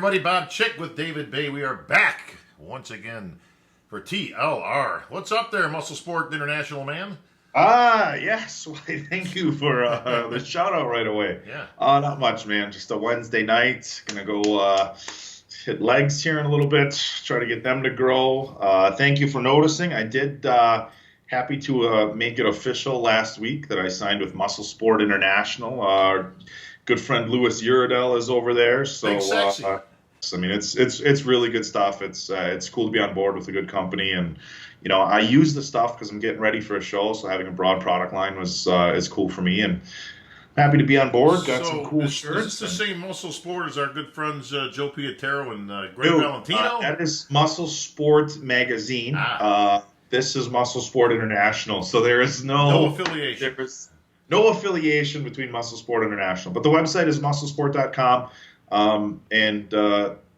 everybody. Bob Chick with David Bay. We are back once again for TLR. What's up there, Muscle Sport International man? Yes. Why, thank you for the shout out right away. Yeah. Not much, man. Just a Wednesday night. Gonna go hit legs here in a little bit. Try to get them to grow. Thank you for noticing. I did. Happy to make it official last week that I signed with Muscle Sport International. Our good friend Louis Uradel is over there. So I mean, it's really good stuff. It's cool to be on board with a good company, and I use the stuff because I'm getting ready for a show. So having a broad product line is cool for me, and happy to be on board. Got some cool shirts. Is this the same Muscle Sport as our good friends Joe Pietero and Greg Valentino? That is Muscle Sport Magazine. This is Muscle Sport International. So there is no affiliation. There is no affiliation between Muscle Sport International. But the website is musclesport.com. And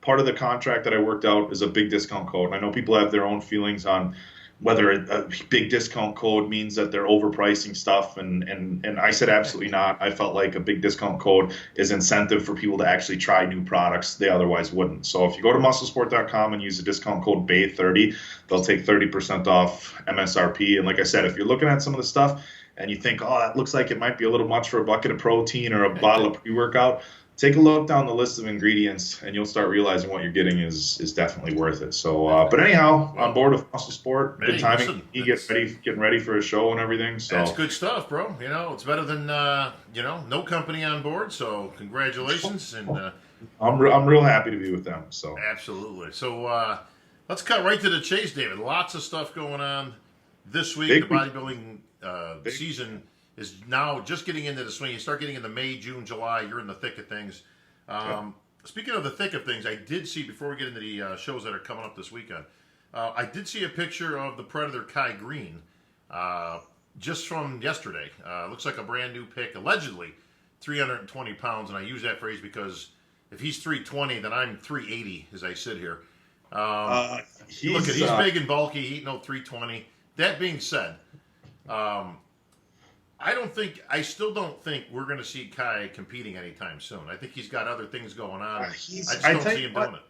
part of the contract that I worked out is a big discount code. And I know people have their own feelings on whether a big discount code means that they're overpricing stuff. And I said absolutely not. I felt like a big discount code is incentive for people to actually try new products they otherwise wouldn't. So if you go to musclesport.com and use the discount code BAY30, they'll take 30% off MSRP. And like I said, if you're looking at some of the stuff and you think, oh, that looks like it might be a little much for a bucket of protein or a bottle of pre-workout, take a look down the list of ingredients, and you'll start realizing what you're getting is definitely worth it. So, but anyhow, on board with Muscle Sport. Good timing. You getting ready for a show and everything. So that's good stuff, bro. It's better than no company on board. So congratulations, and I'm real happy to be with them. So absolutely. So let's cut right to the chase, David. Lots of stuff going on this week. The bodybuilding season is now just getting into the swing. You start getting into May, June, July. You're in the thick of things. Speaking of the thick of things, I did see, before we get into the shows that are coming up this weekend, I did see a picture of the Predator Kai Greene just from yesterday. Looks like a brand new pick, allegedly 320 pounds. And I use that phrase because if he's 320, then I'm 380 as I sit here. He's big and bulky. He ain't no 320. That being said, I still don't think we're going to see Kai competing anytime soon. I think he's got other things going on. I just don't see him doing it.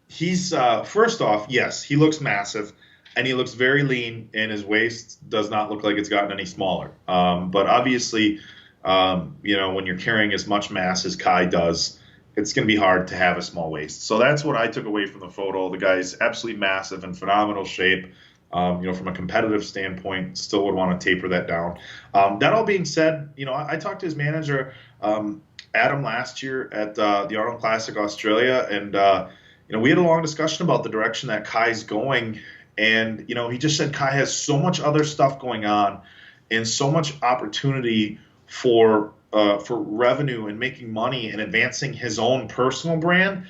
He's first off, yes, he looks massive, and he looks very lean, and his waist does not look like it's gotten any smaller. But obviously, when you're carrying as much mass as Kai does, it's going to be hard to have a small waist. So that's what I took away from the photo. The guy's absolutely massive and phenomenal shape. From a competitive standpoint, still would want to taper that down. That all being said, I talked to his manager, Adam, last year at the Arnold Classic Australia, and we had a long discussion about the direction that Kai's going, and he just said Kai has so much other stuff going on, and so much opportunity for revenue and making money and advancing his own personal brand,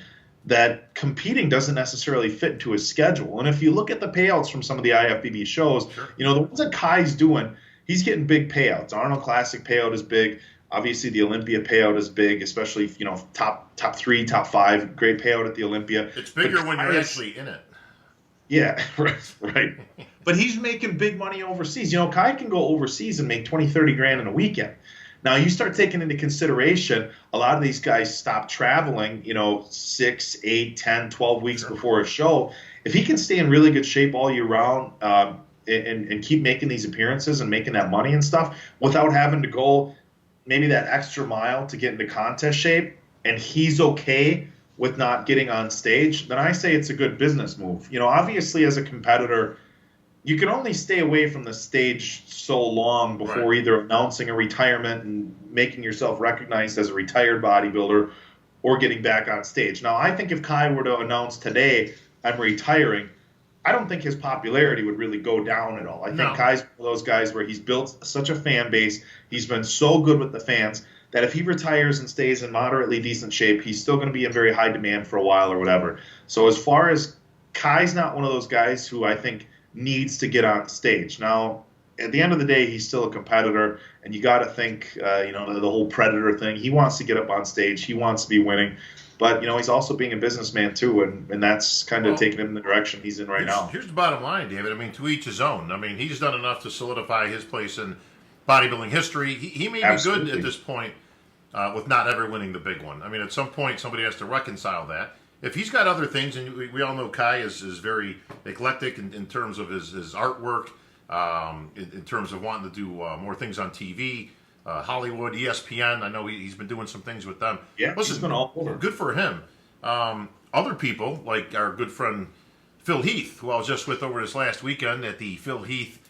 that competing doesn't necessarily fit into his schedule. And if you look at the payouts from some of the IFBB shows, the ones that Kai's doing, he's getting big payouts. Arnold Classic payout is big. Obviously, the Olympia payout is big, especially top 3, top 5, great payout at the Olympia. It's bigger when you're actually in it. Yeah, right. But he's making big money overseas. Kai can go overseas and make 20, 30 grand in a weekend. Now, you start taking into consideration, a lot of these guys stop traveling, 6, 8, 10, 12 weeks before a show. If he can stay in really good shape all year round and keep making these appearances and making that money and stuff without having to go maybe that extra mile to get into contest shape, and he's okay with not getting on stage, then I say it's a good business move. Obviously, as a competitor, you can only stay away from the stage so long before either announcing a retirement and making yourself recognized as a retired bodybuilder or getting back on stage. Now, I think if Kai were to announce today, I'm retiring, I don't think his popularity would really go down at all. I think Kai's one of those guys where he's built such a fan base, he's been so good with the fans, that if he retires and stays in moderately decent shape, he's still going to be in very high demand for a while or whatever. So as far as Kai's not one of those guys who I think needs to get on stage. Now, at the end of the day, he's still a competitor, and you got to think, the whole Predator thing. He wants to get up on stage. He wants to be winning. But, he's also being a businessman, too, and that's kind of taking him in the direction he's in right now. Here's the bottom line, David. To each his own. He's done enough to solidify his place in bodybuilding history. He may be good at this point with not ever winning the big one. At some point, somebody has to reconcile that. if he's got other things, and we all know Kai is very eclectic in terms of his artwork, in terms of wanting to do more things on TV, Hollywood, ESPN. I know he's been doing some things with them. Yeah, listen, he's been all over. Good for him. Other people, like our good friend Phil Heath, who I was just with over this last weekend at the Phil Heath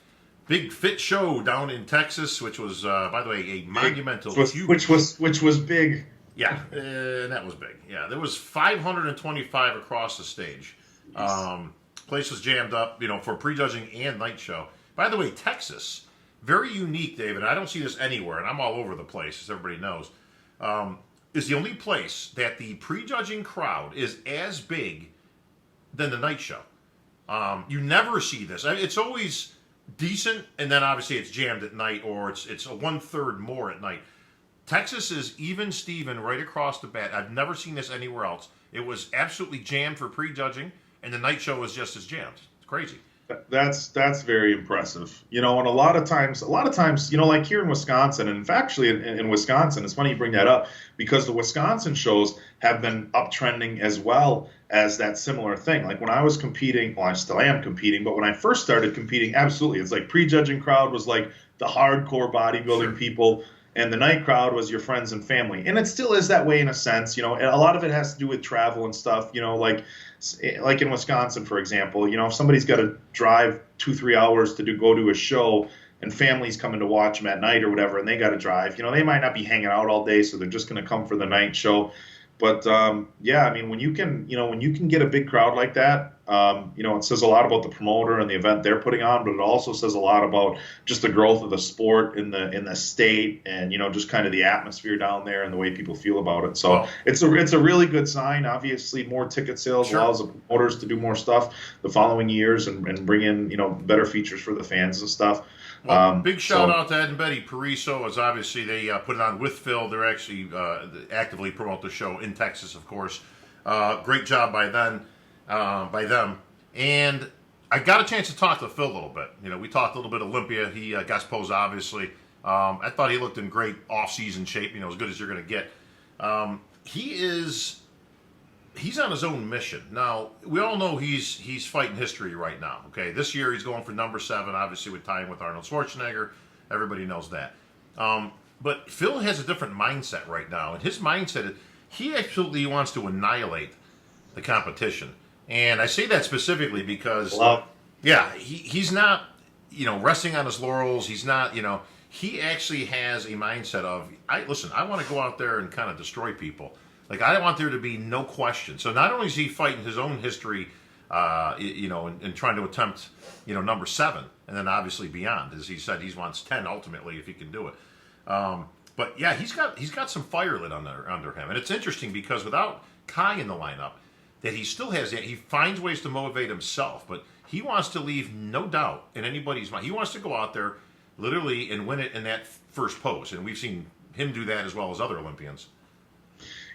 Big Fit Show down in Texas, which was, by the way, a monumental, which was big. Yeah, and that was big. Yeah, there was 525 across the stage. Place was jammed up, for prejudging and night show. By the way, Texas, very unique, David. I don't see this anywhere, and I'm all over the place, as everybody knows. Is the only place that the prejudging crowd is as big than the night show. You never see this. It's always decent, and then obviously it's jammed at night, or it's a 1/3 more at night. Texas is even Steven right across the bat. I've never seen this anywhere else. It was absolutely jammed for prejudging, and the night show was just as jammed. It's crazy. That's very impressive. And a lot of times, like here in Wisconsin, and actually in Wisconsin, it's funny you bring that up because the Wisconsin shows have been uptrending as well as that similar thing. Like when I was competing, well, I still am competing, but when I first started competing, absolutely, it's like prejudging crowd was like the hardcore bodybuilding people, and the night crowd was your friends and family. And it still is that way in a sense. A lot of it has to do with travel and stuff, like in Wisconsin, for example, if somebody's got to drive 2-3 hours to go to a show and families coming to watch them at night or whatever, and they got to drive, they might not be hanging out all day, so they're just going to come for the night show. But when you can get a big crowd like that, it says a lot about the promoter and the event they're putting on, but it also says a lot about just the growth of the sport in the state, and just kind of the atmosphere down there and the way people feel about it. So it's a really good sign. Obviously, more ticket sales allows the promoters to do more stuff the following years and bring in better features for the fans and stuff. Well, big shout out to Ed and Betty Pariso, as obviously they put it on with Phil. They're actually actively promote the show in Texas, of course. Great job by them. And I got a chance to talk to Phil a little bit. We talked a little bit Olympia. He got posed, obviously. I thought he looked in great off-season shape, as good as you're going to get. He's on his own mission. Now, we all know he's fighting history right now. Okay, this year he's going for number 7, obviously with tying with Arnold Schwarzenegger. Everybody knows that. But Phil has a different mindset right now, and his mindset is he absolutely wants to annihilate the competition. And I say that specifically because, he's not, resting on his laurels. He's not, he actually has a mindset of, I want to go out there and kind of destroy people. Like, I want there to be no question. So not only is he fighting his own history, and trying to attempt, number 7, and then obviously beyond. As he said, he wants 10 ultimately if he can do it. But yeah, he's got some fire lit under him, and it's interesting because without Kai in the lineup, that he still has that. He finds ways to motivate himself, but he wants to leave no doubt in anybody's mind. He wants to go out there literally and win it in that first pose, and we've seen him do that as well as other Olympians.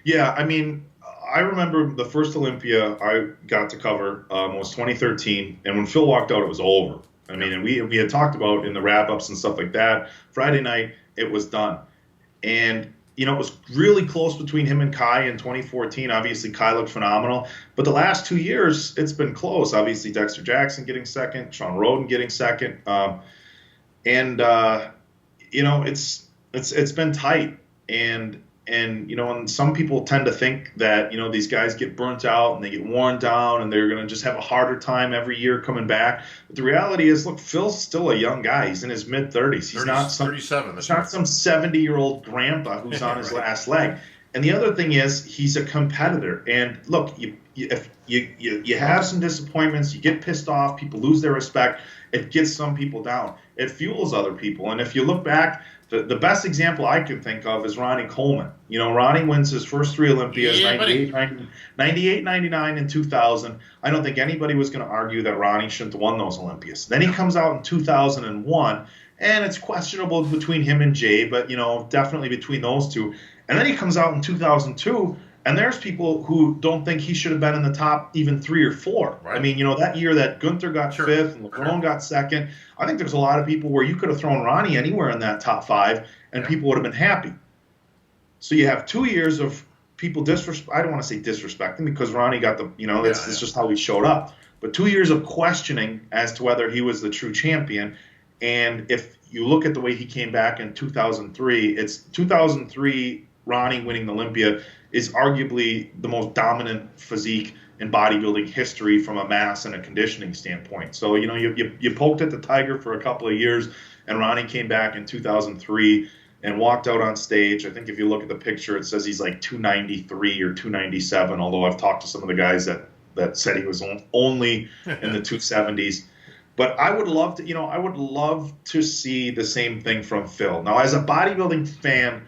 Yeah, I remember the first Olympia I got to cover was 2013, and when Phil walked out, it was over. And we had talked about in the wrap-ups and stuff like that, Friday night, it was done. And, it was really close between him and Kai in 2014. Obviously, Kai looked phenomenal. But the last 2 years, it's been close. Obviously, Dexter Jackson getting second, Sean Roden getting second. It's been tight. And some people tend to think that, these guys get burnt out and they get worn down and they're going to just have a harder time every year coming back. But the reality is, look, Phil's still a young guy. He's in his mid-30s. He's not some 37. He's not some 70-year-old grandpa who's on his last leg. And the other thing is, he's a competitor. And look, if you have some disappointments, you get pissed off, people lose their respect, it gets some people down. It fuels other people. And if you look back, the best example I can think of is Ronnie Coleman. Ronnie wins his first 3 Olympias, 98, 99, and 2000. I don't think anybody was going to argue that Ronnie shouldn't have won those Olympias. Then he comes out in 2001, and it's questionable between him and Jay, but, definitely between those two. And then he comes out in 2002, and there's people who don't think he should have been in the top even 3 or 4. Right. That year that Gunther got 5th and LeBron got 2nd, I think there's a lot of people where you could have thrown Ronnie anywhere in that top 5, and people would have been happy. So you have 2 years of people I don't want to say disrespecting because Ronnie got the, it's just how he showed up. But 2 years of questioning as to whether he was the true champion. And if you look at the way he came back in 2003, it's 2003 Ronnie winning the Olympia is arguably the most dominant physique in bodybuilding history from a mass and a conditioning standpoint. So, you poked at the tiger for a couple of years, and Ronnie came back in 2003 and walked out on stage. I think if you look at the picture, it says he's like 293 or 297, although I've talked to some of the guys that said he was only in the 270s. But I would love to see the same thing from Phil. Now, as a bodybuilding fan,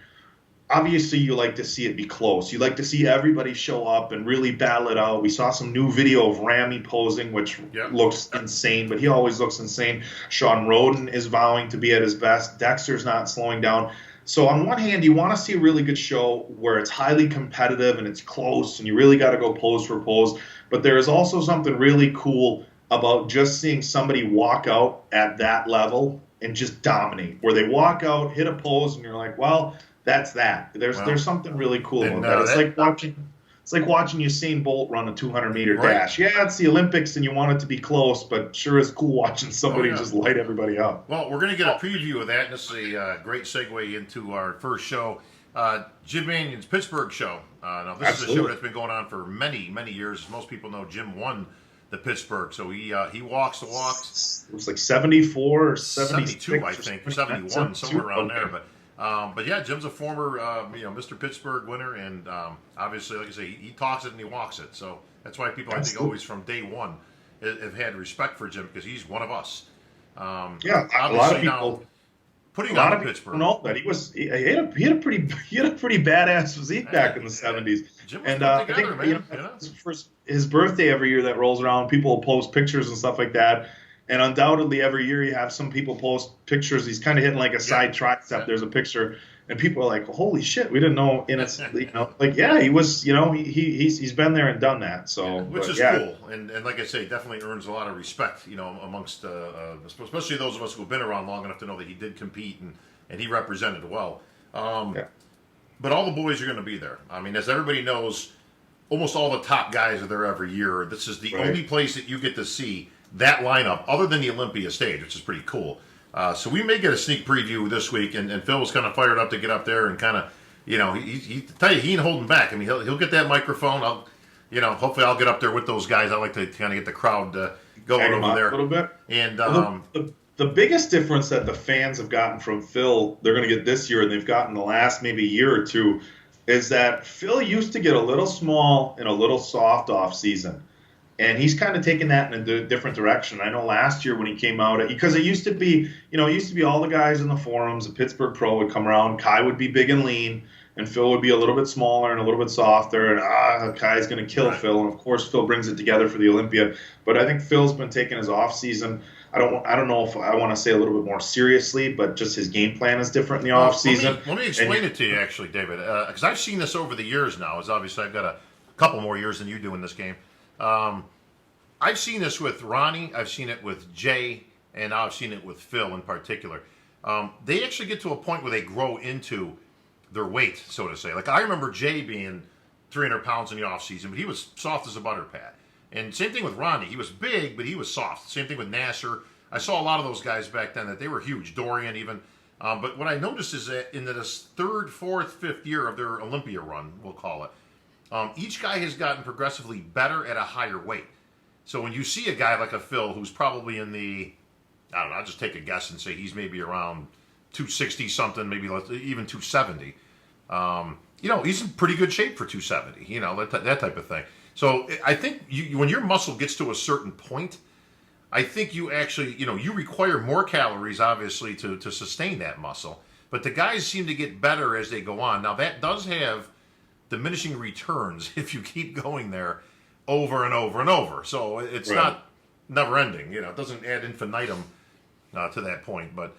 obviously you like to see it be close. You like to see everybody show up and really battle it out. We saw some new video of Ramy posing, which looks insane, but he always looks insane. Sean Roden is vowing to be at his best. Dexter's not slowing down. So on one hand, you want to see a really good show where it's highly competitive and it's close and you really got to go pose for pose. But there is also something really cool about just seeing somebody walk out at that level and just dominate, where they walk out, hit a pose, and you're like, well, that's that. There's something really cool about that. It's like watching Usain Bolt run a 200-meter dash. Yeah, it's the Olympics and you want it to be close, but sure is cool watching somebody just light everybody up. Well, we're going to get a preview of that, and this is a great segue into our first show, Jim Manion's Pittsburgh show. Now, this is a show that's been going on for many, many years. As most people know, Jim won the Pittsburgh, so he walks the walks. It was like 74 or 72, I think, 71, somewhere around there. But yeah, Jim's a former Mr. Pittsburgh winner, and obviously, like I say, he talks it and he walks it. So that's why people, I think, always from day one have had respect for Jim, because he's one of us. A lot of people. Putting on Pittsburgh. Know that he had a pretty badass physique back in the 70s. And I think for his birthday every year that rolls around, people will post pictures and stuff like that. And undoubtedly every year you have some people post pictures. He's kind of hitting like a side tricep. There's a picture, and people are like, "Holy shit, we didn't know." And it's he was, he's been there and done that. So which is cool, and like I say, definitely earns a lot of respect, amongst especially those of us who've been around long enough to know that he did compete and he represented well. But all the boys are going to be there. I mean, as everybody knows, almost all the top guys are there every year. This is the only place that you get to see that lineup, other than the Olympia stage, which is pretty cool. So we may get a sneak preview this week, and Phil was kind of fired up to get up there and kind of, he tell you, he ain't holding back. I mean, he'll get that microphone. Hopefully I'll get up there with those guys. I like to kind of get the crowd going over there a little bit. And the biggest difference that the fans have gotten from Phil, they're going to get this year, and they've gotten the last maybe year or two, is that Phil used to get a little small and a little soft off season. And he's kind of taken that in a different direction. I know last year when he came out, because it used to be, all the guys in the forums, the Pittsburgh Pro would come around, Kai would be big and lean, and Phil would be a little bit smaller and a little bit softer, and Kai's going to kill Phil. And of course, Phil brings it together for the Olympia. But I think Phil's been taking his off season. I don't know if I want to say a little bit more seriously, but just his game plan is different in the off season. Let me explain it to you, actually, David, because I've seen this over the years now. As obviously I've got a couple more years than you do in this game. I've seen this with Ronnie, I've seen it with Jay, and now I've seen it with Phil in particular. They actually get to a point where they grow into their weight, so to say. Like, I remember Jay being 300 pounds in the offseason, but he was soft as a butter pat. And same thing with Ronnie. He was big, but he was soft. Same thing with Nasser. I saw a lot of those guys back then that they were huge. Dorian even. But what I noticed is that in this third, fourth, fifth year of their Olympia run, we'll call it, each guy has gotten progressively better at a higher weight. So when you see a guy like a Phil who's probably in the, I don't know, I'll just take a guess and say he's maybe around 260 something, maybe even 270. He's in pretty good shape for 270, that type of thing. So I think when your muscle gets to a certain point, I think you actually, you require more calories, obviously, to sustain that muscle. But the guys seem to get better as they go on. Now, that does have diminishing returns if you keep going there over and over and over. So it's not never ending. It doesn't add infinitum to that point. But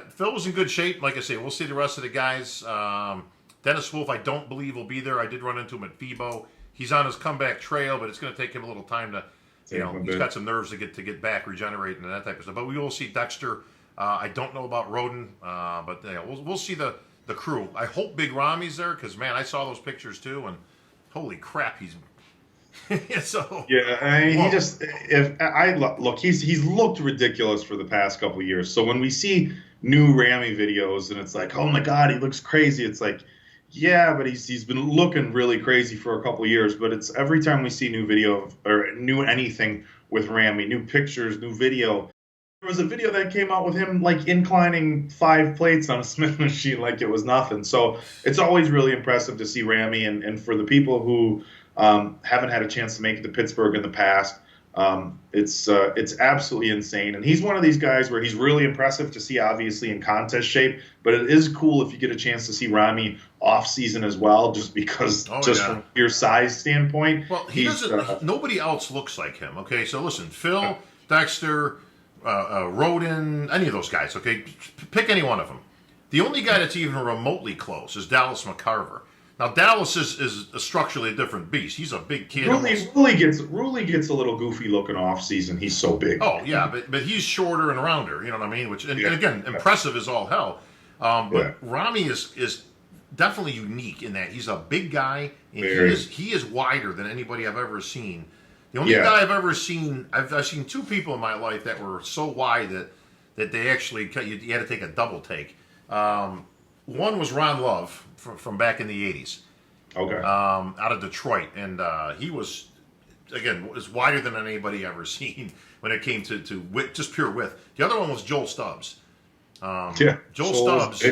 Phil was in good shape. Like I say, we'll see the rest of the guys. Dennis Wolf, I don't believe will be there. I did run into him at FIBO. He's on his comeback trail, but it's going to take him a little time to, he's got some nerves to get back, regenerating and that type of stuff. But we will see Dexter. I don't know about Roden, but we'll see the the crew. I hope Big Rami's there because, man, I saw those pictures too, and holy crap, he's so. Yeah, I mean, Whoa. he just if I look, he's looked ridiculous for the past couple of years. So when we see new Ramy videos and it's like, oh my God, he looks crazy. It's like, yeah, but he's been looking really crazy for a couple of years. But it's every time we see new video or new anything with Ramy, new pictures, new video. There was a video that came out with him like inclining 5 plates on a Smith machine like it was nothing. So it's always really impressive to see Ramy, and for the people who haven't had a chance to make it to Pittsburgh in the past, it's absolutely insane. And he's one of these guys where he's really impressive to see, obviously in contest shape, but it is cool if you get a chance to see Ramy off season as well, just because from your size standpoint. Well, he doesn't. Nobody else looks like him. Okay, so listen, Phil, Dexter, Roden, any of those guys. Okay, pick any one of them. The only guy that's even remotely close is Dallas McCarver. Now Dallas is structurally a different beast. He's a big kid. Rulli gets a little goofy looking off season. He's so big. Oh yeah, but he's shorter and rounder. You know what I mean? Which and again, impressive as all hell. But Ramy is definitely unique in that he's a big guy and he is wider than anybody I've ever seen. The only guy I've ever seen, I've seen 2 people in my life that were so wide that they actually you had to take a double take. One was Ron Love from back in the 80s. Okay. Out of Detroit. And he was, again, was wider than anybody ever seen when it came to width, just pure width. The other one was Joel Stubbs. Joel Stubbs,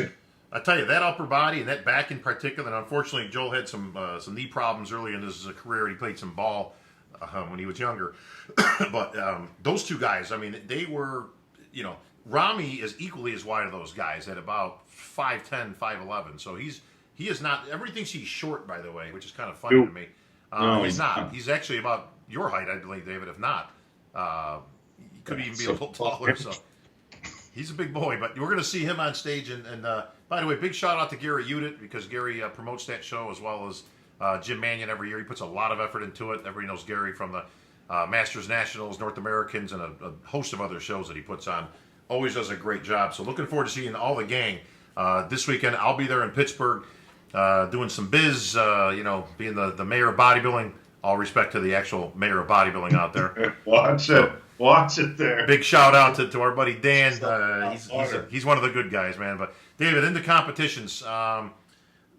I tell you, that upper body and that back in particular, and unfortunately Joel had some knee problems early in his career. He played some ball when he was younger. But those 2 guys, I mean, they were, Ramy is equally as wide as those guys at about 5'10", 5'11". So he is not, everybody thinks he's short, by the way, which is kind of funny to me. No, he's not. He's actually about your height, I believe, David. If not, he could even be a little taller. So he's a big boy, but we're going to see him on stage. And by the way, big shout out to Gary Udit, because Gary promotes that show as well as Jim Mannion every year. He puts a lot of effort into it. Everybody knows Gary from the Masters Nationals, North Americans, and a host of other shows that he puts on. Always does a great job. So looking forward to seeing all the gang this weekend. I'll be there in Pittsburgh doing some biz, being the mayor of bodybuilding. All respect to the actual mayor of bodybuilding out there. Watch it there. Big shout out to our buddy Dan. He's one of the good guys, man. But David, into competitions, like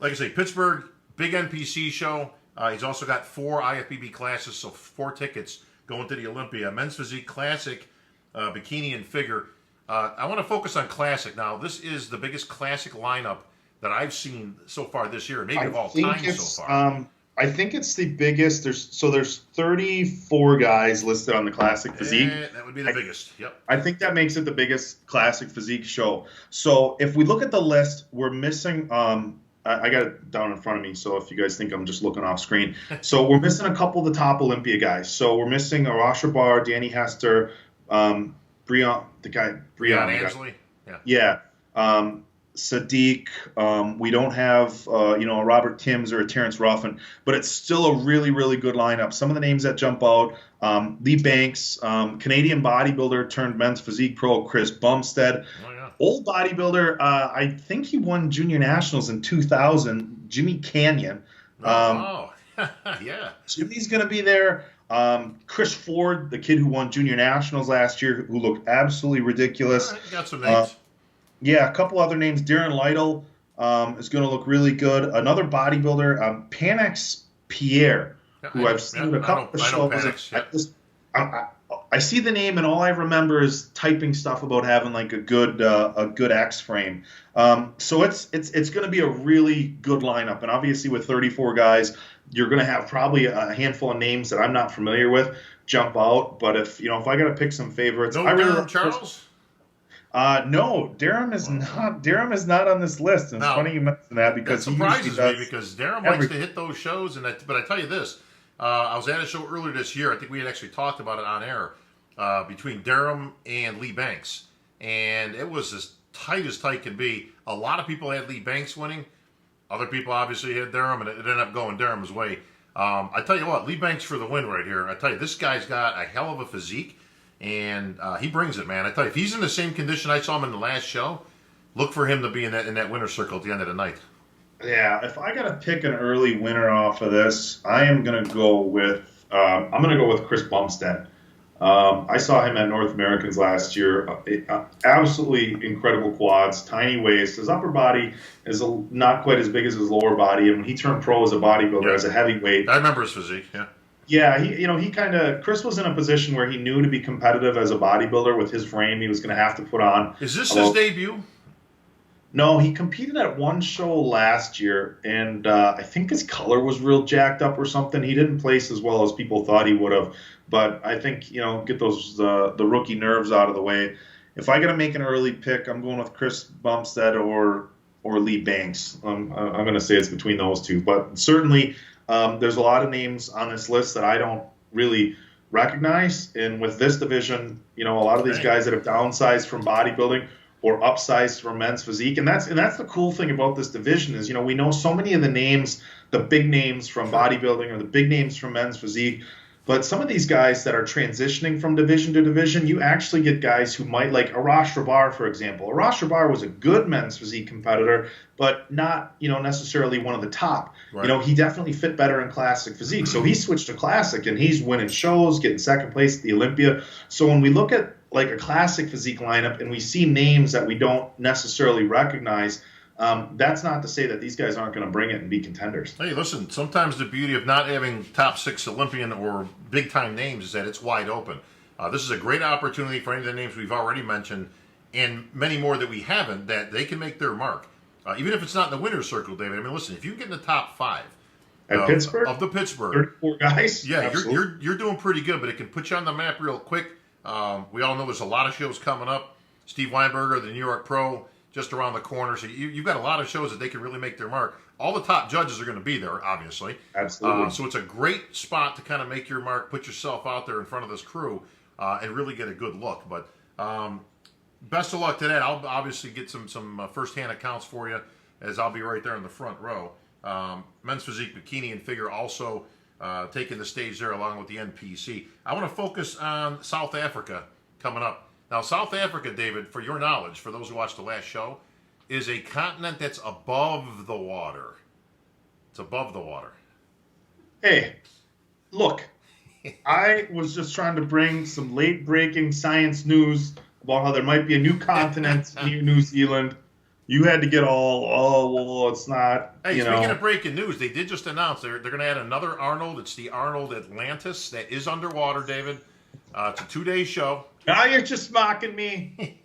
I say, Pittsburgh, big NPC show. He's also got 4 IFBB classes, so 4 tickets going to the Olympia. Men's Physique Classic, Bikini and Figure. I want to focus on Classic now. This is the biggest Classic lineup that I've seen so far this year, maybe of all time so far. I think it's the biggest. There's 34 guys listed on the Classic Physique. That would be the biggest. Yep. I think that makes it the biggest Classic Physique show. So if we look at the list, we're missing. I got it down in front of me, so if you guys think I'm just looking off screen. So we're missing a couple of the top Olympia guys. So we're missing Arash Bar, Danny Hester, Breon Ansley. Yeah. Sadiq. We don't have a Robert Timms or a Terrence Ruffin, but it's still a really, really good lineup. Some of the names that jump out: Lee Banks, Canadian bodybuilder turned men's physique pro, Chris Bumstead. Oh, yeah. Old bodybuilder, I think he won junior nationals in 2000. Jimmy Canyon. Yeah. Jimmy's going to be there. Chris Ford, the kid who won junior nationals last year, who looked absolutely ridiculous. All right, got some names. A couple other names. Darren Lytle is going to look really good. Another bodybuilder, Panex Pierre, who I've seen a couple of shows. I see the name, and all I remember is typing stuff about having like a good X frame. So it's going to be a really good lineup, and obviously with 34 guys, you're going to have probably a handful of names that I'm not familiar with jump out. But if I got to pick some favorites, I really Charles. No, Durham is not. Durham is not on this list. And it's funny you mentioned that because that surprises me because Durham likes to hit those shows. But I tell you this, I was at a show earlier this year. I think we had actually talked about it on air between Durham and Lee Banks, and it was as tight can be. A lot of people had Lee Banks winning. Other people obviously had Durham, and it ended up going Durham's way. I tell you what, Lee Banks for the win right here. I tell you, this guy's got a hell of a physique. And he brings it, man. I tell you, if he's in the same condition I saw him in the last show, look for him to be in that winner's circle at the end of the night. Yeah, if I got to pick an early winner off of this, I am going to go with Chris Bumstead. I saw him at North Americans last year. Absolutely incredible quads, tiny waist. His upper body is not quite as big as his lower body. And when he turned pro as a bodybuilder, as a heavyweight, I remember his physique. Yeah. Yeah, Chris was in a position where he knew to be competitive as a bodybuilder with his frame he was going to have to put on. Is this his debut? No, he competed at one show last year, and I think his color was real jacked up or something. He didn't place as well as people thought he would have, but I think, get those the rookie nerves out of the way. If I got to make an early pick, I'm going with Chris Bumstead or Lee Banks. I'm going to say it's between those two, but certainly there's a lot of names on this list that I don't really recognize, and with this division, a lot of these guys that have downsized from bodybuilding or upsized for men's physique. And that's the cool thing about this division is, we know so many of the names, the big names from bodybuilding or the big names from men's physique, but some of these guys that are transitioning from division to division, you actually get guys who might, like Arash Rabar, for example. Arash Rabar was a good men's physique competitor, but not, necessarily one of the top. Right. He definitely fit better in classic physique. So he switched to classic, and he's winning shows, getting second place at the Olympia. So when we look at like a classic physique lineup and we see names that we don't necessarily recognize, that's not to say that these guys aren't going to bring it and be contenders. Hey, listen, sometimes the beauty of not having top 6 Olympian or big-time names is that it's wide open. This is a great opportunity for any of the names we've already mentioned and many more that we haven't, that they can make their mark. Even if it's not in the winner's circle, David. I mean, listen, if you get in the top 5 at Pittsburgh, of the Pittsburgh, 34 guys, yeah, you're doing pretty good, but it can put you on the map real quick. We all know there's a lot of shows coming up. Steve Weinberger, the New York Pro, just around the corner. So you've got a lot of shows that they can really make their mark. All the top judges are going to be there, obviously. Absolutely. So it's a great spot to kind of make your mark, put yourself out there in front of this crew, and really get a good look. But best of luck to that. I'll obviously get some first-hand accounts for you, as I'll be right there in the front row. Men's physique, bikini, and figure also taking the stage there along with the NPC. I want to focus on South Africa coming up. Now, South Africa, David, for your knowledge, for those who watched the last show, is a continent that's above the water. It's above the water. Hey, look, I was just trying to bring some late-breaking science news about how there might be a new continent near New Zealand. You had to get well, it's not, Hey, speaking of breaking news, they did just announce they're going to add another Arnold. It's the Arnold Atlantis that is underwater, David. It's a 2-day show. Now you're just mocking me.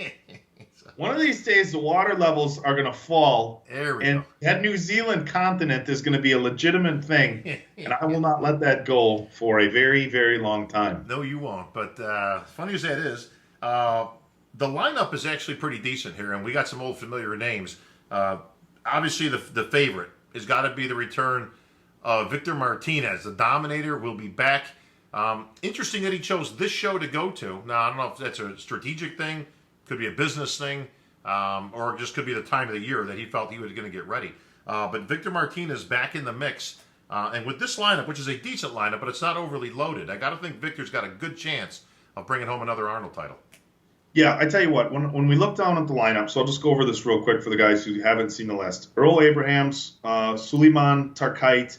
One of these days, the water levels are going to fall. There we and go. That New Zealand continent is going to be a legitimate thing. And I will not let that go for a very, very long time. No, you won't. But funny as that is, the lineup is actually pretty decent here, and we got some old familiar names. Obviously, the favorite has got to be the return of Victor Martinez. The Dominator will be back. Interesting that he chose this show to go to. Now, I don't know if that's a strategic thing, could be a business thing, or just could be the time of the year that he felt he was going to get ready. But Victor Martinez back in the mix. And with this lineup, which is a decent lineup, but it's not overly loaded, I got to think Victor's got a good chance of bringing home another Arnold title. Yeah, I tell you what, when we look down at the lineup, so I'll just go over this real quick for the guys who haven't seen the list. Earl Abrahams, Suleiman Tarkite,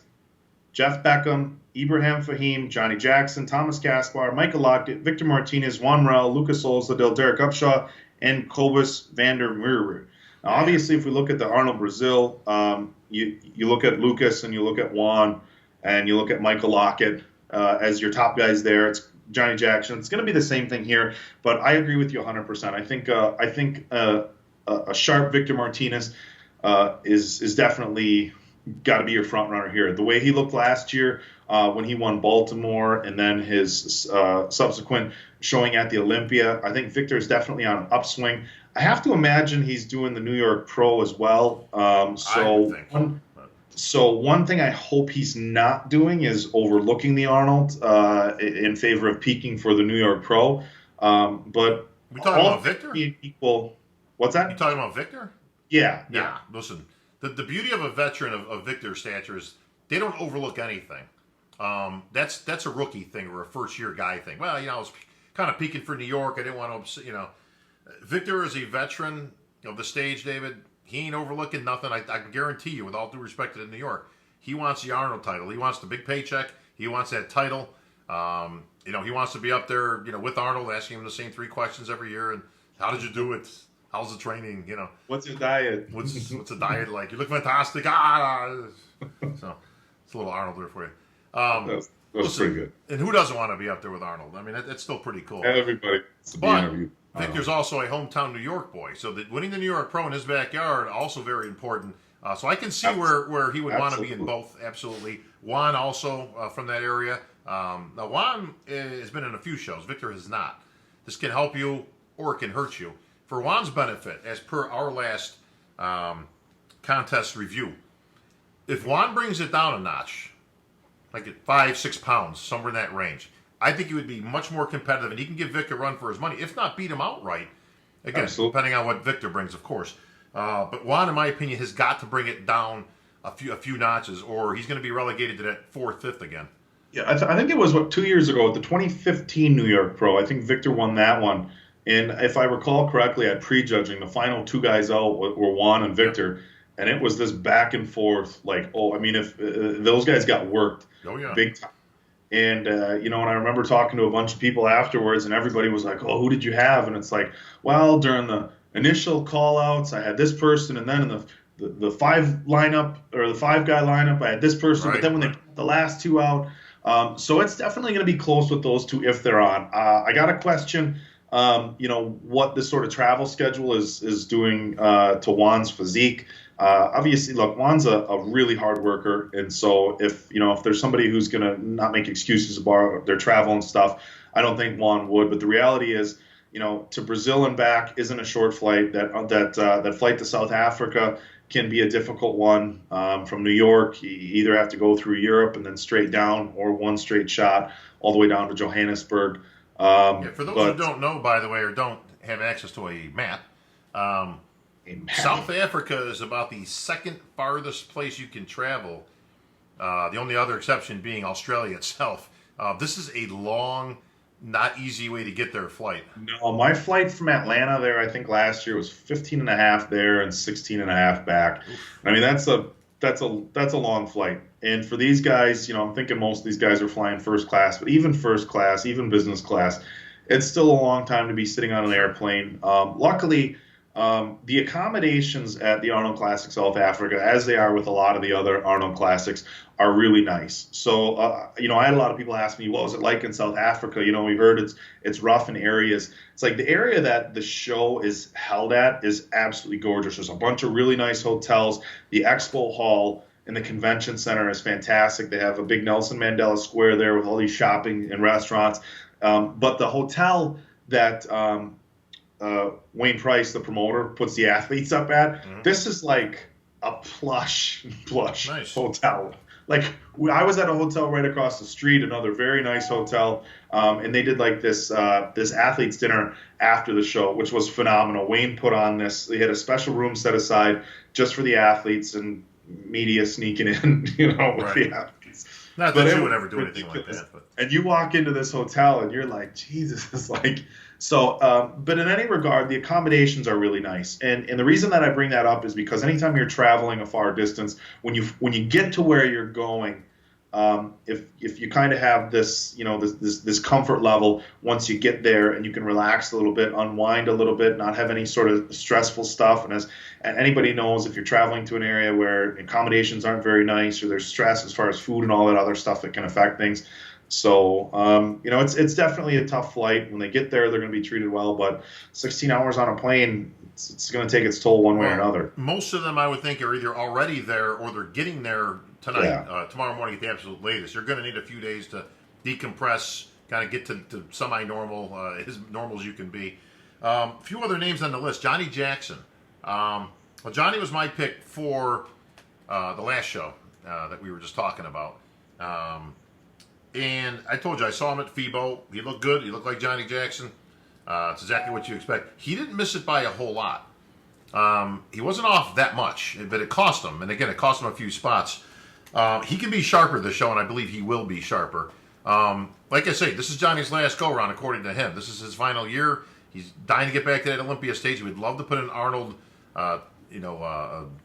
Jeff Beckham, Ibrahim Fahim, Johnny Jackson, Thomas Gaspar, Michael Lockett, Victor Martinez, Juan Rel, Lucas Olsdale, Derek Upshaw, and Cobus van der Merwe. Now, obviously, if we look at the Arnold Brazil, you look at Lucas and you look at Juan and you look at Michael Lockett as your top guys there. It's Johnny Jackson. It's going to be the same thing here, but I agree with you 100%. I think a sharp Victor Martinez is definitely got to be your front runner here. The way he looked last year when he won Baltimore and then his subsequent showing at the Olympia, I think Victor is definitely on an upswing. I have to imagine he's doing the New York Pro as well. So one thing I hope he's not doing is overlooking the Arnold in favor of peaking for the New York Pro. But we talking about Victor? Equal. What's that? You talking about Victor? Yeah. Listen, the beauty of a veteran of Victor's stature is they don't overlook anything. That's a rookie thing or a first-year guy thing. Well, I was kind of peaking for New York. I didn't want to, Victor is a veteran of the stage, David, he ain't overlooking nothing. I can guarantee you, with all due respect to New York, he wants the Arnold title. He wants the big paycheck. He wants that title. He wants to be up there, with Arnold, asking him the same 3 questions every year. And how did you do it? How's the training? What's your diet? What's the diet like? You look fantastic. So it's a little Arnold there for you. That's pretty good. And who doesn't want to be up there with Arnold? I mean, that's still pretty cool. Everybody wants to be But interviewed. Victor's also a hometown New York boy, so winning the New York Pro in his backyard also very important. So I can see where he would want to be in both. Absolutely. Juan also from that area. Now Juan has been in a few shows. Victor has not. This can help you or it can hurt you. For Juan's benefit, as per our last contest review, if Juan brings it down a notch, like at 5-6 pounds, somewhere in that range, I think he would be much more competitive, and he can give Victor a run for his money, if not beat him outright. Again, Absolutely. Depending on what Victor brings, of course. But Juan, in my opinion, has got to bring it down a few notches, or he's going to be relegated to that 4th, 5th again. Yeah, I think it was 2 years ago at the 2015 New York Pro. I think Victor won that one, and if I recall correctly, at prejudging, the final 2 guys out were Juan and Victor, and it was this back and forth. If those guys got worked, big time. And, and I remember talking to a bunch of people afterwards, and everybody was like, oh, who did you have? And it's like, well, during the initial call-outs, I had this person, and then in the 5 lineup, or the 5-guy lineup, I had this person. Right. But then when they put the last 2 out, so it's definitely going to be close with those 2 if they're on. I got a question, what this sort of travel schedule is doing to Juan's physique. Obviously, look, Juan's a really hard worker, and so if there's somebody who's going to not make excuses about their travel and stuff, I don't think Juan would. But the reality is, to Brazil and back isn't a short flight. That flight to South Africa can be a difficult one. From New York, you either have to go through Europe and then straight down, or one straight shot all the way down to Johannesburg. For those who don't know, by the way, or don't have access to a map, South Africa is about the 2nd farthest place you can travel. The only other exception being Australia itself. This is a long, not easy way to get there flight. No, my flight from Atlanta there, I think last year was 15 and a half there and 16 and a half back. Oof. I mean, that's a long flight. And for these guys, I'm thinking most of these guys are flying first class, but even first class, even business class, it's still a long time to be sitting on an airplane. Luckily, the accommodations at the Arnold Classic South Africa, as they are with a lot of the other Arnold Classics, are really nice. So, I had a lot of people ask me, what was it like in South Africa? We heard it's rough in areas. It's like the area that the show is held at is absolutely gorgeous. There's a bunch of really nice hotels. The expo hall in the convention center is fantastic. They have a big Nelson Mandela Square there with all these shopping and restaurants. But the hotel that Wayne Price, the promoter, puts the athletes up at, this is like a plush nice hotel. Like, I was at a hotel right across the street, another very nice hotel, and they did like this athletes dinner after the show, which was phenomenal. Wayne put on this. They had a special room set aside just for the athletes and media sneaking in, with the athletes. Not that you would ever do anything like that. But. And you walk into this hotel and you're like, Jesus, it's like... So, but in any regard, the accommodations are really nice. And the reason that I bring that up is because anytime you're traveling a far distance, when you get to where you're going, if you kind of have this, this comfort level once you get there, and you can relax a little bit, unwind a little bit, not have any sort of stressful stuff. And anybody knows, if you're traveling to an area where accommodations aren't very nice, or there's stress as far as food and all that other stuff that can affect things. So, it's definitely a tough flight. When they get there, they're going to be treated well, but 16 hours on a plane, it's going to take its toll one way or another. Most of them, I would think, are either already there or they're getting there tonight, tomorrow morning at the absolute latest. You're going to need a few days to decompress, kind of get to semi-normal, as normal as you can be. A few other names on the list. Johnny Jackson. Johnny was my pick for the last show that we were just talking about. And I told you, I saw him at FIBO. He looked good. He looked like Johnny Jackson. It's exactly what you expect. He didn't miss it by a whole lot. He wasn't off that much, but it cost him. And again, it cost him a few spots. He can be sharper this show, and I believe he will be sharper. Like I say, this is Johnny's last go-around, according to him. This is his final year. He's dying to get back to that Olympia stage. He would love to put an Arnold a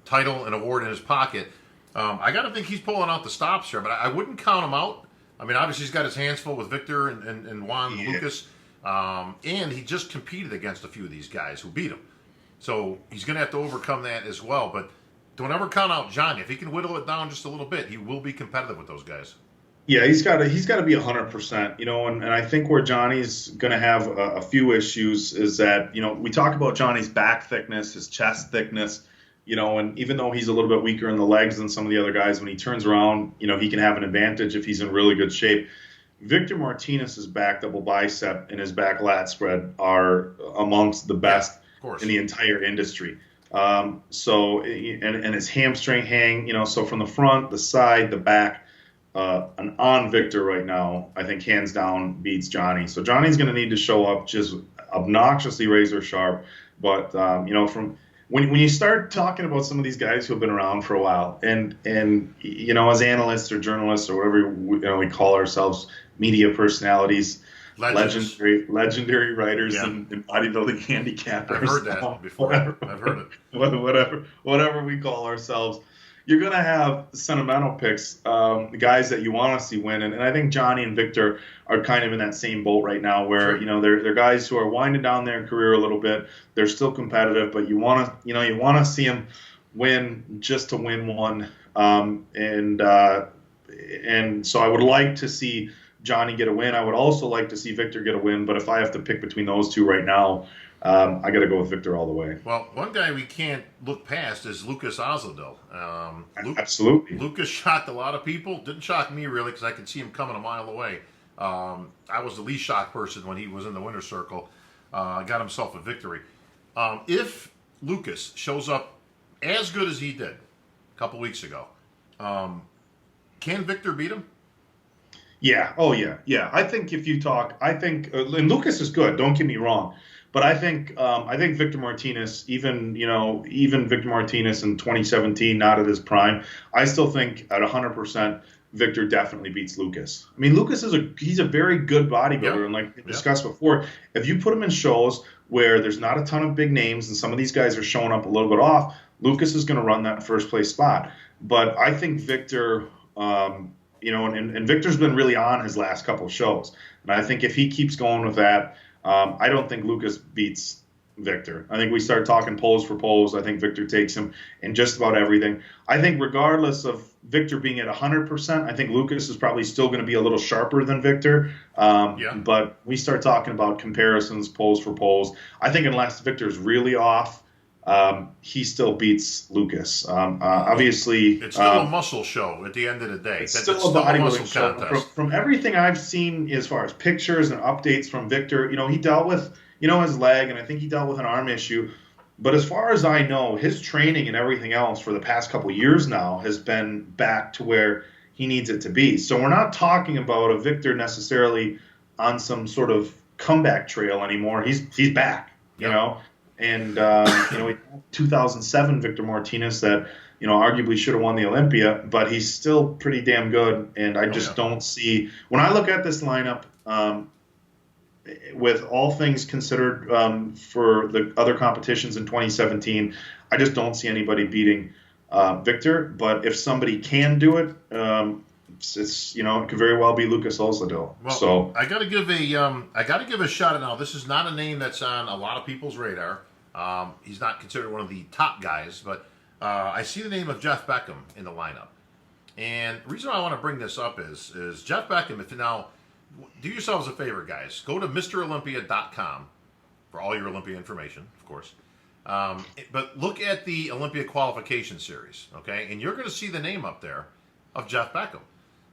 title and award in his pocket. I got to think he's pulling out the stops here, but I wouldn't count him out. I mean, obviously he's got his hands full with Victor and Juan Lucas, and he just competed against a few of these guys who beat him. So he's going to have to overcome that as well. But don't ever count out Johnny. If he can whittle it down just a little bit, he will be competitive with those guys. Yeah, he's got to be 100%. And I think where Johnny's going to have a few issues is that we talk about Johnny's back thickness, his chest thickness. And even though he's a little bit weaker in the legs than some of the other guys, when he turns around, he can have an advantage if he's in really good shape. Victor Martinez's back double bicep and his back lat spread are amongst the best in the entire industry. So his hamstring hang, so from the front, the side, the back, an on Victor right now, I think hands down beats Johnny. So Johnny's going to need to show up just obnoxiously razor sharp. But, from when you start talking about some of these guys who have been around for a while and as analysts or journalists or whatever we call ourselves, media personalities, legendary writers and bodybuilding handicappers. I've heard that before. I've heard it. Whatever we call ourselves, you're going to have sentimental picks, guys that you want to see win. And I think Johnny and Victor are kind of in that same boat right now where, they're guys who are winding down their career a little bit. They're still competitive, but you want to see them win just to win one. And so I would like to see Johnny get a win. I would also like to see Victor get a win. But if I have to pick between those two right now, I got to go with Victor all the way. Well, one guy we can't look past is Lucas Ozadil. Absolutely. Lucas shocked a lot of people. Didn't shock me, really, because I could see him coming a mile away. I was the least shocked person when he was in the winner's circle. Got himself a victory. If Lucas shows up as good as he did a couple weeks ago, can Victor beat him? Yeah. Oh, yeah. Yeah. I think if you talk, and Lucas is good. Don't get me wrong. But I think Victor Martinez, even Victor Martinez in 2017, not at his prime, I still think at 100%, Victor definitely beats Lucas. I mean, Lucas he's a very good bodybuilder, and like we discussed before, if you put him in shows where there's not a ton of big names and some of these guys are showing up a little bit off, Lucas is going to run that first place spot. But I think Victor, and Victor's been really on his last couple of shows, and I think if he keeps going with that. I don't think Lucas beats Victor. I think we start talking pose for pose. I think Victor takes him in just about everything. I think regardless of Victor being at 100%, I think Lucas is probably still going to be a little sharper than Victor. But we start talking about comparisons, pose for pose. I think unless Victor's really off, he still beats Lucas. Obviously, it's still a muscle show at the end of the day. It's still a bodybuilding show. From everything I've seen as far as pictures and updates from Victor, he dealt with, his leg, and I think he dealt with an arm issue. But as far as I know, his training and everything else for the past couple of years now has been back to where he needs it to be. So we're not talking about a Victor necessarily on some sort of comeback trail anymore. He's back, you know. And, 2007 Victor Martinez that, arguably should have won the Olympia, but he's still pretty damn good. And I just don't see, when I look at this lineup, with all things considered for the other competitions in 2017, I just don't see anybody beating Victor. But if somebody can do it, it could very well be Lucas Ozadil. Well, so I got to give a shout out now. This is not a name that's on a lot of people's radar. He's not considered one of the top guys, but I see the name of Jeff Beckham in the lineup. And the reason I want to bring this up is Jeff Beckham. If now, do yourselves a favor, guys. Go to MrOlympia.com for all your Olympia information, of course. But look at the Olympia qualification series, okay? And you're going to see the name up there of Jeff Beckham.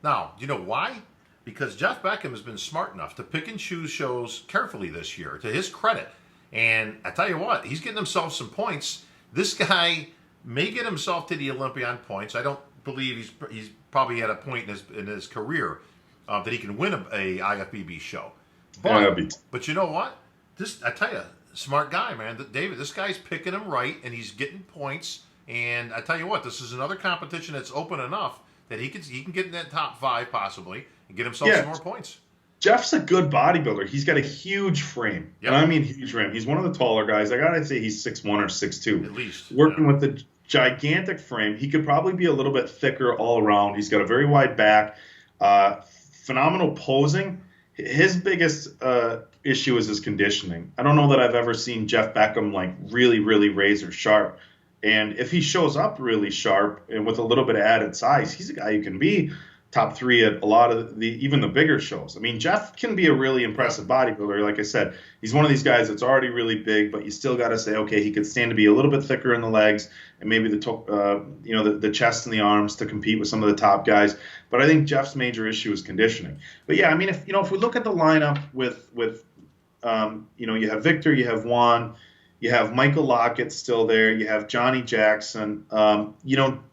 Now, do you know why? Because Jeff Beckham has been smart enough to pick and choose shows carefully this year, to his credit. And I tell you what, he's getting himself some points. This guy may get himself to the Olympia on points. I don't believe he's probably at a point in his career that he can win a IFBB show. But you know what? I tell you, smart guy, man. David, this guy's picking him right, and he's getting points. And I tell you what, this is another competition that's open enough that he can get in that top 5 possibly and get himself some more points. Jeff's a good bodybuilder. He's got a huge frame. Yep. And I mean huge frame. He's one of the taller guys. I got to say he's 6'1 or 6'2. At least. Working with the gigantic frame. He could probably be a little bit thicker all around. He's got a very wide back. Phenomenal posing. His biggest issue is his conditioning. I don't know that I've ever seen Jeff Beckham like really, really razor sharp. And if he shows up really sharp and with a little bit of added size, he's a guy who can be top 3 at a lot of even the bigger shows. I mean, Jeff can be a really impressive bodybuilder. Like I said, he's one of these guys that's already really big, but you still got to say, okay, he could stand to be a little bit thicker in the legs and maybe the chest and the arms to compete with some of the top guys. But I think Jeff's major issue is conditioning. But yeah, I mean, if we look at the lineup with you have Victor, you have Juan, you have Michael Lockett still there. You have Johnny Jackson.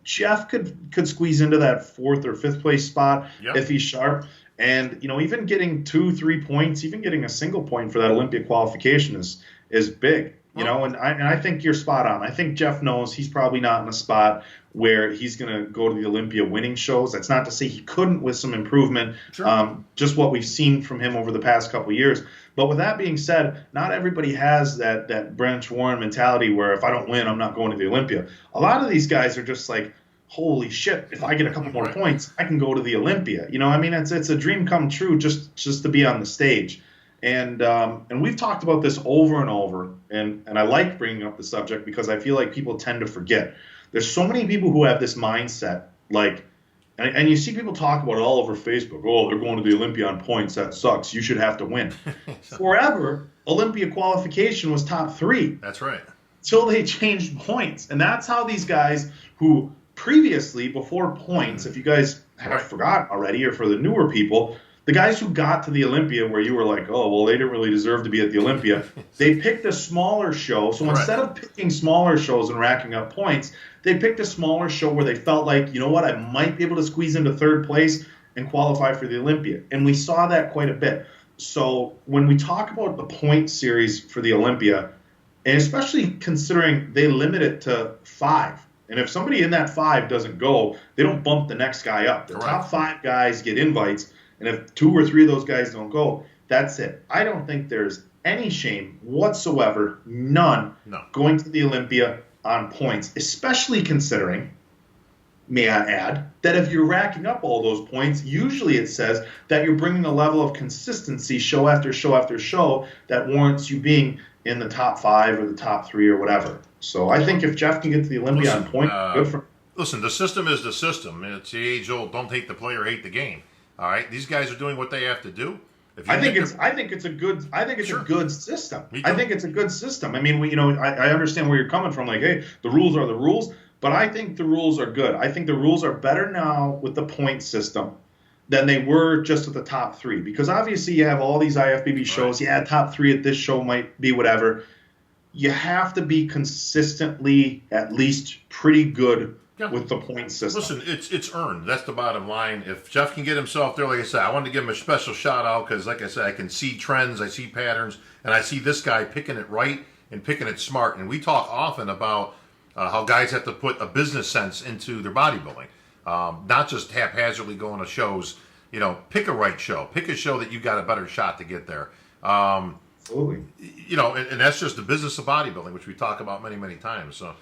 Jeff could squeeze into that 4th or 5th place spot if he's sharp. And, even getting 2-3 points, even getting a single point for that Olympia qualification is big. And I think you're spot on. I think Jeff knows he's probably not in a spot where he's going to go to the Olympia winning shows. That's not to say he couldn't with some improvement, just what we've seen from him over the past couple of years. But with that being said, not everybody has that Branch Warren mentality where if I don't win, I'm not going to the Olympia. A lot of these guys are just like, holy shit, if I get a couple more points, I can go to the Olympia. It's a dream come true just to be on the stage. And we've talked about this over and over, and I like bringing up the subject because I feel like people tend to forget. There's so many people who have this mindset, and you see people talk about it all over Facebook. Oh, they're going to the Olympia on points. That sucks. You should have to win. Forever, Olympia qualification was top 3. That's right. Till they changed points. And that's how these guys who previously, before points, if you guys have forgotten already, or for the newer people, the guys who got to the Olympia where you were like, oh, well, they didn't really deserve to be at the Olympia, they picked a smaller show. So instead of picking smaller shows and racking up points, they picked a smaller show where they felt like, you know what, I might be able to squeeze into 3rd place and qualify for the Olympia. And we saw that quite a bit. So when we talk about the point series for the Olympia, and especially considering they limit it to 5, and if somebody in that 5 doesn't go, they don't bump the next guy up. The top 5 guys get invites. And if 2 or 3 of those guys don't go, that's it. I don't think there's any shame whatsoever, none, going to the Olympia on points, especially considering, may I add, that if you're racking up all those points, usually it says that you're bringing a level of consistency show after show after show that warrants you being in the top 5 or the top 3 or whatever. So I think if Jeff can get to the Olympia on point, good for him. Listen, the system is the system. It's the age-old don't hate the player, hate the game. All right, these guys are doing what they have to do. I think it's a good system. I think it's a good system. I mean, I understand where you're coming from. Like, hey, the rules are the rules, but I think the rules are good. I think the rules are better now with the point system than they were just at the top 3. Because obviously you have all these IFBB shows. Yeah, top 3 at this show might be whatever. You have to be consistently at least pretty good with the point system. Listen, it's earned. That's the bottom line. If Jeff can get himself there, like I said, I wanted to give him a special shout out because, like I said, I can see trends, I see patterns, and I see this guy picking it right and picking it smart. And we talk often about how guys have to put a business sense into their bodybuilding, not just haphazardly going to shows. Pick a right show. Pick a show that you got a better shot to get there. Absolutely. And that's just the business of bodybuilding, which we talk about many, many times. So.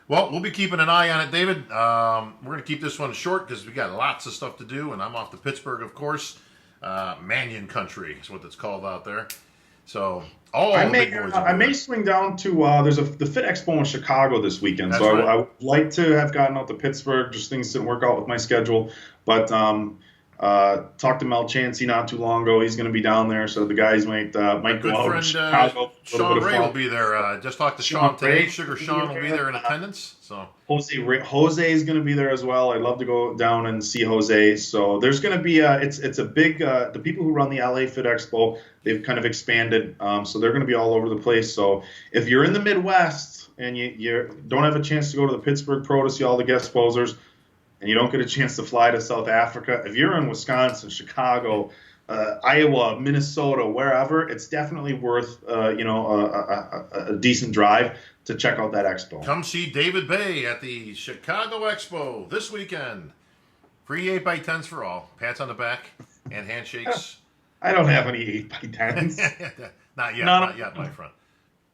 Well, we'll be keeping an eye on it, David. We're going to keep this one short because we got lots of stuff to do, and I'm off to Pittsburgh, of course. Manion Country is what it's called out there. So I may swing down to there's the Fit Expo in Chicago this weekend. That's so right. I would like to have gotten out to Pittsburgh. Just things didn't work out with my schedule, but talked to Mel Chansey not too long ago. He's going to be down there, so the guys might go out to Chicago. Sean Ray will be there. Just talked to Sean today. Sugar Sean will be there in attendance. So Jose is going to be there as well. I'd love to go down and see Jose. So there's going to be it's a big the people who run the LA Fit Expo, they've kind of expanded, so they're going to be all over the place. So if you're in the Midwest and you don't have a chance to go to the Pittsburgh Pro to see all the guest posers, and you don't get a chance to fly to South Africa, if you're in Wisconsin, Chicago, Iowa, Minnesota, wherever, it's definitely worth a decent drive to check out that expo. Come see David Bay at the Chicago Expo this weekend. Free 8x10s for all. Pats on the back and handshakes I don't have any 8x10s. Not yet, No. not yet, my friend.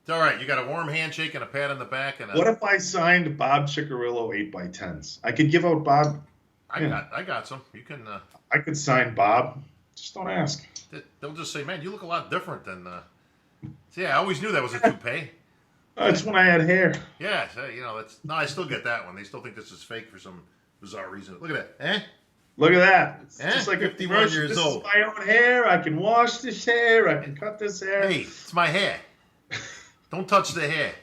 It's all right. You got a warm handshake and a pat on the back. And What if I signed Bob Ciccarillo 8x10s? I could give out Bob. I got some. You can. I could sign Bob. Just don't ask. They'll just say, "Man, you look a lot different than." See, I always knew that was a toupee. That's when I had hair. Yeah, so, that's no. I still get that one. They still think this is fake for some bizarre reason. Look at that. Look at that. It's Eh? just like 51 years this old. Is my own hair. I can wash this hair. I can cut this hair. Hey, it's my hair. Don't touch the hair.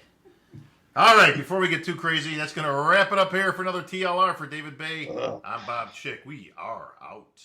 All right, before we get too crazy, that's going to wrap it up here for another TLR for David Bay. I'm Bob Chick. We are out.